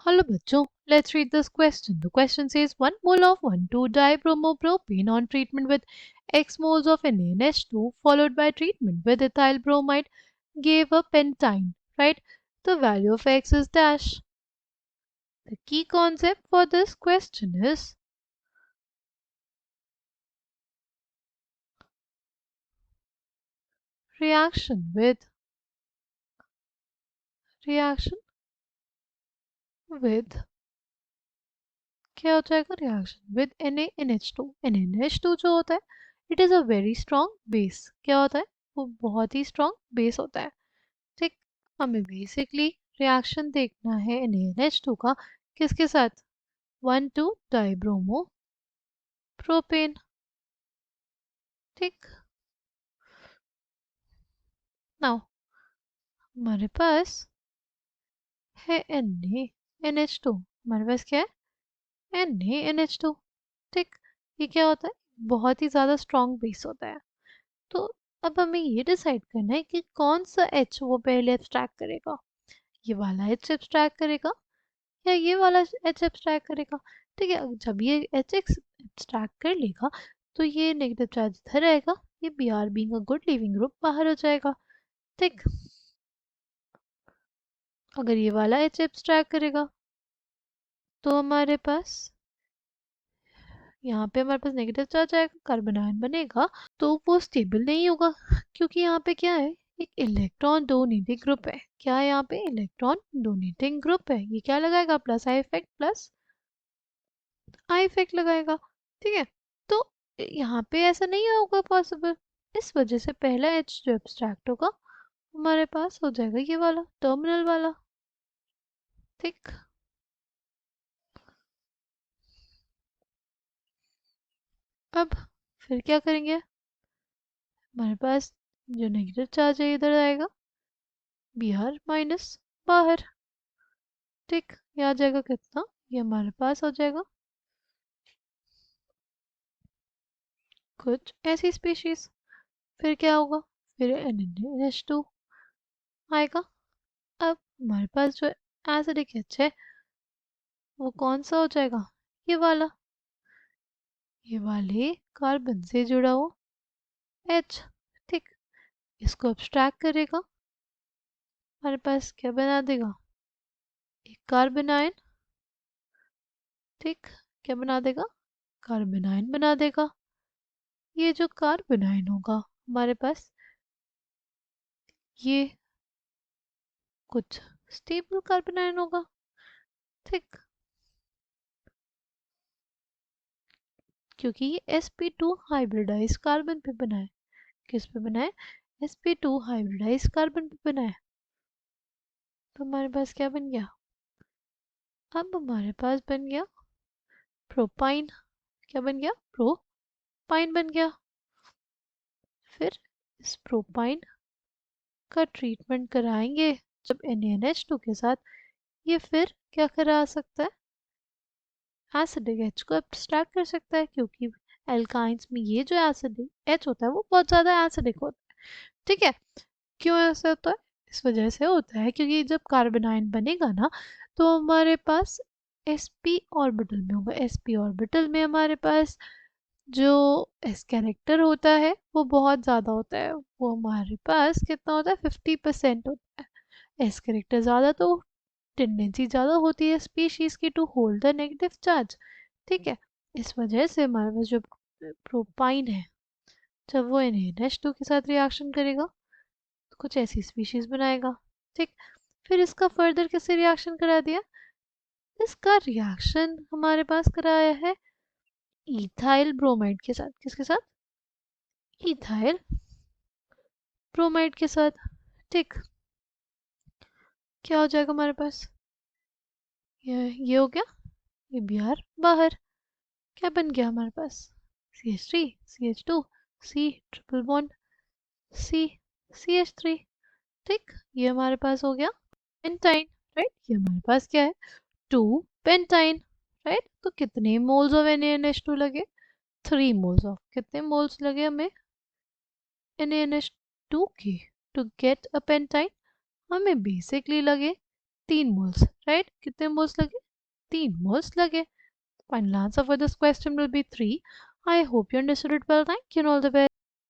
Hello bachcho, let's read this question. The question says 1 mole of 1,2-dibromopropane on treatment with X moles of NaNH2 followed by treatment with ethyl bromide gave a pentyne, right? The value of X is dash. The key concept for this question is reaction with क्या हो जाएगा reaction with NaNH2 NaNH2 जो होता है it is a very strong base क्या होता है वो बहुत ही स्ट्रॉन्ग बेस होता है ठीक हमें बेसिकली रिएक्शन देखना है NaNH2 का किसके साथ 1,2-डाइब्रोमो प्रोपेन ठीक नाउ हमारे पास है NaNH2 हमारे पास क्या है NaNH2 ठीक ये क्या होता है बहुत ही ज़्यादा स्ट्रॉन्ग बेस होता है तो अब हमें ये डिसाइड करना है कि कौन सा H वो पहले एब्स्ट्रैक्ट करेगा ये वाला H एब्स्ट्रैक्ट करेगा या ये वाला H एब्स्ट्रैक्ट करेगा ठीक है जब ये H एब्स्ट्रैक्ट कर लेगा तो ये नेगेटिव चार्ज इधर रहेगा ये Br being a good leaving group बाहर हो जाएगा ठीक अगर ये वाला H एब्स्ट्रैक्ट करेगा तो हमारे पास यहाँ पे हमारे पास नेगेटिव चार्ज आएगा कार्बन आयन बनेगा तो वो स्टेबल नहीं होगा क्योंकि यहाँ पे क्या है एक इलेक्ट्रॉन डोनेटिंग ग्रुप है क्या है यहाँ पे इलेक्ट्रॉन डोनेटिंग ग्रुप है ये क्या लगाएगा plus I effect plus I effect लगाएगा ठीक है तो यहाँ पे ऐसा नहीं होगा पॉसिबल इस वजह से पहला एच जो एब्स्ट्रैक्ट होगा हमारे पास हो जाएगा ये वाला टर्मिनल वाला ठीक अब फिर क्या करेंगे हमारे पास जो नेगेटिव चार्ज है इधर आएगा Br माइनस बाहर ठीक ये आ जाएगा कितना ये हमारे पास हो जाएगा कुछ ऐसी स्पीशीज फिर क्या होगा फिर NaNH2 आएगा अब हमारे पास जो एसिडिक एच है वो कौन सा हो जाएगा ये वाले कार्बन से जुड़ा हो H ठीक इसको अब्स्ट्रैक्ट करेगा हमारे पास क्या बना देगा एक कार्बन आयन ठीक क्या बना देगा कार्बन आयन बना देगा ये जो कार्बन आयन होगा हमारे पास ये कुछ स्टेबल कार्बन आयन होगा ठीक क्योंकि ये sp2 हाइब्रिडाइज कार्बन पे बना है किस पे बना है sp2 हाइब्रिडाइज कार्बन पे बना है तो हमारे पास क्या बन गया अब हमारे पास बन गया प्रोपाइन क्या बन गया प्रोपाइन बन गया फिर इस प्रोपाइन का ट्रीटमेंट कराएंगे जब NaNH2 के साथ ये फिर क्या करा सकता है एसिडिक H को एब्स्ट्रैक्ट कर सकता है क्योंकि एल्काइंस में ये जो एसिडिक H होता है वो बहुत ज़्यादा एसिडिक होता है ठीक है क्यों ऐसा होता है इस वजह से होता है क्योंकि जब कार्बन आयन बनेगा ना तो हमारे पास sp ऑर्बिटल में होगा sp ऑर्बिटल में हमारे पास जो s कैरेक्टर होता है वो बहुत ज़्यादा होता है वो हमारे पास कितना होता है 50% होता है s कैरेक्टर ज़्यादा तो टेंडेंसी ज़्यादा होती है स्पीशीज की to hold the negative charge ठीक है इस वजह से हमारे पास जो प्रोपाइन है जब वो NaNH2 के साथ रिएक्शन करेगा तो कुछ ऐसी स्पीशीज बनाएगा ठीक फिर इसका फर्दर किससे रिएक्शन करा दिया इसका रिएक्शन हमारे पास कराया है इथाइल ब्रोमाइड के साथ किसके साथ इथाइल ब्रोमाइड के साथ ठीक क्या हो जाएगा हमारे पास ये हो गया ये Br बाहर क्या बन गया हमारे पास CH3 CH2 C triple bond C CH3 ठीक ये हमारे पास हो गया पेंटाइन राइट ये हमारे पास क्या है 2 पेंटाइन राइट तो कितने मोल्स ऑफ NaNH2 लगे 3 मोल्स ऑफ कितने मोल्स लगे हमें NaNH2 के टू गेट अ पेंटाइन हमें बेसिकली लगे 3 मोल्स राइट? कितने मोल्स लगे? 3 मोल्स लगे. Final answer for this question will be 3. I hope you understood it well. Thank you and all the best.